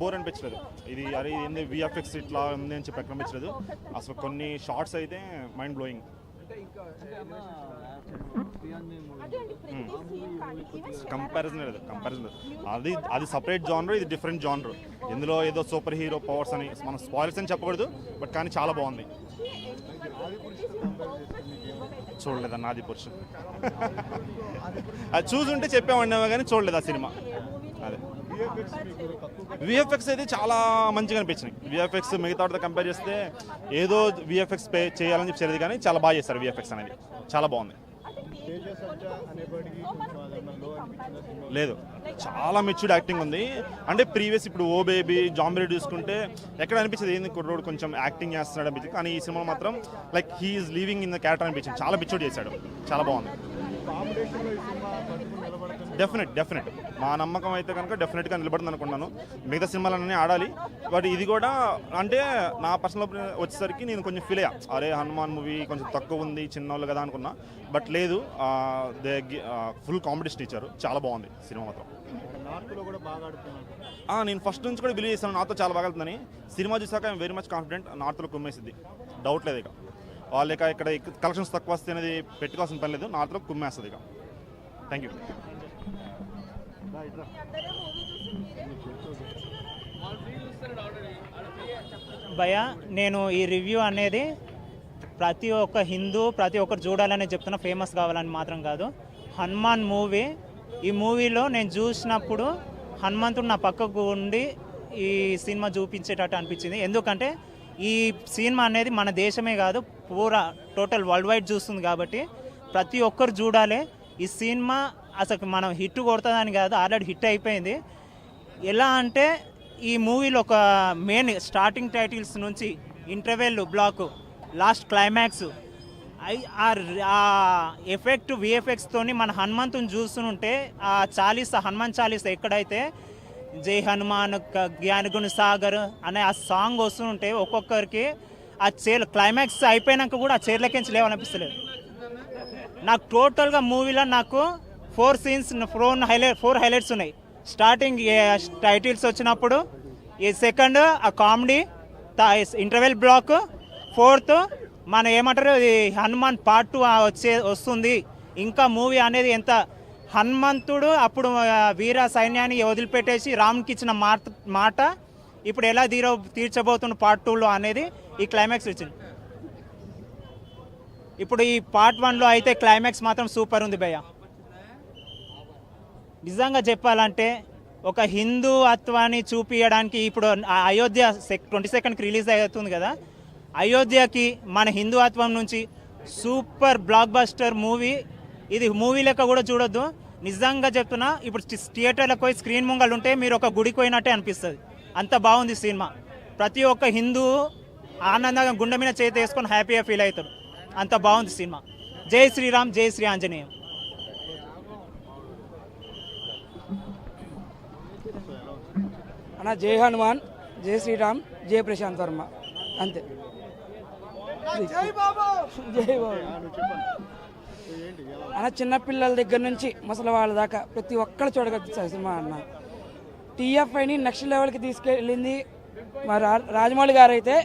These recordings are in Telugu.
బోర్ అనిపించలేదు. ఇది అరే ఏంది విఎఫ్ఎక్స్ ఇట్లా ఉంది అని చెప్పి ఎక్కడ అనిపించలేదు. అసలు కొన్ని షార్ట్స్ అయితే మైండ్ బ్లోయింగ్. కంపారిజన్ లేదు. అది సపరేట్ జానర్, ఇది డిఫరెంట్ జానర్. ఇందులో ఏదో సూపర్ హీరో పవర్స్ అని మనం స్పాయిల్స్ అని చెప్పకూడదు, బట్ కానీ చాలా బాగుంది. చూడలేదన్న ఆది పురుషు. అది చూసుంటే చెప్పామన్నామో కానీ చూడలేదు ఆ సినిమా. అదే విఎఫ్ఎక్స్ అయితే చాలా మంచిగా అనిపించినాయి. విఎఫ్ఎక్స్ మిగతా వాటితో కంపేర్ చేస్తే ఏదో విఎఫ్ఎక్స్ చేయాలని చెప్పి చేయలేదు, కానీ చాలా బాగా చేస్తారు. విఎఫ్ఎక్స్ అనేది చాలా బాగుంది. లేదు, చాలా మెచ్యూర్డ్ యాక్టింగ్ ఉంది. అంటే ప్రీవియస్ ఇప్పుడు ఓ బేబీ, జాంబీ చూసుకుంటే ఎక్కడ అనిపించింది ఏంది కుర్రోడు కొంచెం యాక్టింగ్ చేస్తున్నాడు అనిపించింది, కానీ ఈ సినిమా మాత్రం like he's living in the character అనిపించింది. చాలా మెచ్యూర్డ్ చేశాడు, చాలా బాగుంది. డెఫినెట్ మా నమ్మకం అయితే కనుక డెఫినెట్గా నిలబడుతుంది అనుకున్నాను. మిగతా సినిమాలన్నీ ఆడాలి, బట్ ఇది కూడా అంటే నా పర్సనల్ ఒపీనియన్ వచ్చేసరికి నేను కొంచెం ఫీల్ అయ్యా, అరే హనుమాన్ మూవీ కొంచెం తక్కువ ఉంది చిన్నోళ్ళు కదా అనుకున్నా, బట్ లేదు, ఫుల్ కాంపిటీషన్ ఇచ్చారు. చాలా బాగుంది సినిమా మాత్రం. నేను ఫస్ట్ నుంచి కూడా బిలీవ్ చేస్తాను నాతో చాలా బాగా వెళ్తుందని. సినిమా చూసాక ఐఎమ్ వెరీ మచ్ కాన్ఫిడెంట్ నార్త్లో కుమ్మేసిద్ది, డౌట్ లేదు. ఇక వాళ్ళు ఇక ఇక్కడ కలెక్షన్స్ తక్కువ వస్తే అనేది పెట్టుకోవాల్సిన పని లేదు, నార్త్లో కుమ్మేస్తుంది. ఇక థ్యాంక్ యూ. భయ, నేను ఈ రివ్యూ అనేది ప్రతి ఒక్క హిందూ ప్రతి ఒక్కరు చూడాలని చెప్తున్నా, ఫేమస్ కావాలని మాత్రం కాదు. హనుమాన్ మూవీ, ఈ మూవీలో నేను చూసినప్పుడు హనుమంతుడు నా పక్కకు ఉండి ఈ సినిమా చూపించేటట్టు అనిపించింది. ఎందుకంటే ఈ సినిమా అనేది మన దేశమే కాదు, పూరా టోటల్ వరల్డ్ వైడ్ చూస్తుంది కాబట్టి ప్రతి ఒక్కరు చూడాలి. ఈ సినిమా అసలు మనం హిట్ కొడుతుందని కాదు, ఆల్రెడీ హిట్ అయిపోయింది. ఎలా అంటే ఈ మూవీలో ఒక మెయిన్ స్టార్టింగ్ టైటిల్స్ నుంచి ఇంటర్వెల్ బ్లాక్, లాస్ట్ క్లైమాక్స్, ఆ ఎఫెక్ట్ విఎఫ్ఎక్స్తోని మన హనుమంతుని చూస్తుంటే ఆ చాలీసా, హనుమాన్ చాలీసా ఎక్కడైతే జై హనుమాన్ జ్ఞానగుణ సాగర్ అనే ఆ సాంగ్ వస్తుంటే ఒక్కొక్కరికి ఆ చైర్ క్లైమాక్స్ అయిపోయినాక కూడా ఆ చైర్లకించి లేవనిపిస్తలేదు. నాకు టోటల్గా మూవీలో నాకు 4 సీన్స్ 4 హైలైట్స్ ఉన్నాయి. స్టార్టింగ్ టైటిల్స్ వచ్చినప్పుడు, ఈ సెకండ్ ఆ కామెడీ, ఇంటర్వెల్ బ్లాక్, ఫోర్త్ మన ఏమంటారు ఈ హనుమాన్ పార్ట్ 2 వస్తుంది. ఇంకా మూవీ అనేది ఎంత హనుమంతుడు అప్పుడు వీర సైన్యాన్ని వదిలిపెట్టేసి రామునికి ఇచ్చిన మాట ఇప్పుడు ఎలా తీర్చబోతున్న పార్ట్ 2లో అనేది ఈ క్లైమాక్స్ వచ్చింది. ఇప్పుడు ఈ పార్ట్ 1లో అయితే క్లైమాక్స్ మాత్రం సూపర్ ఉంది భయ్య. నిజంగా చెప్పాలంటే ఒక హిందూత్వాన్ని చూపించడానికి ఇప్పుడు అయోధ్య 22కి రిలీజ్ అవుతుంది కదా, అయోధ్యకి మన హిందూత్వం నుంచి సూపర్ బ్లాక్ బస్టర్ మూవీ. ఇది మూవీ లెక్క కూడా చూడొద్దు, నిజంగా చెప్తున్నా. ఇప్పుడు థియేటర్లకు పోయి స్క్రీన్ ముంగలు ఉంటే మీరు ఒక గుడికి పోయినట్టే అనిపిస్తుంది, అంత బాగుంది సినిమా. ప్రతి ఒక్క హిందూ ఆనందంగా గుండె మీద చేతి వేసుకొని హ్యాపీగా ఫీల్ అవుతాడు, అంత బాగుంది సినిమా. జై శ్రీరామ్, జై శ్రీ ఆంజనేయం. అన్న జై హనుమాన్, జై శ్రీరామ్, జై ప్రశాంత్ వర్మ, అంతే. జై బాబు. అన్న చిన్నపిల్లల దగ్గర నుంచి ముసలి వాళ్ళ దాకా ప్రతి ఒక్కరు చూడగలుగుతారు సినిమా. అన్న టీఎఫ్ఐని నెక్స్ట్ లెవెల్కి తీసుకెళ్ళింది మా రాజమౌళి గారు. అయితే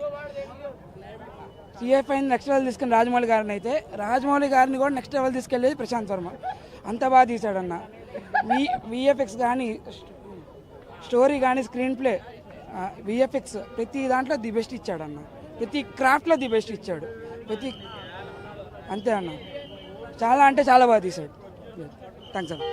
టీఎఫ్ఐని నెక్స్ట్ లెవెల్ తీసుకుని రాజమౌళి గారిని, అయితే రాజమౌళి గారిని కూడా నెక్స్ట్ లెవెల్ తీసుకెళ్ళేది ప్రశాంత్ వర్మ. అంత బాగా తీశాడన్న. విఎఫ్ఎక్స్ కానీ, స్టోరీ కానీ, స్క్రీన్ ప్లే, విఎఫ్ఎక్స్ ప్రతి దాంట్లో ది బెస్ట్ ఇచ్చాడన్న. ప్రతి క్రాఫ్ట్లో ది బెస్ట్ ఇచ్చాడు. అంతే అన్న, చాలా అంటే చాలా బాగా తీశాడు. థ్యాంక్స్ అన్న.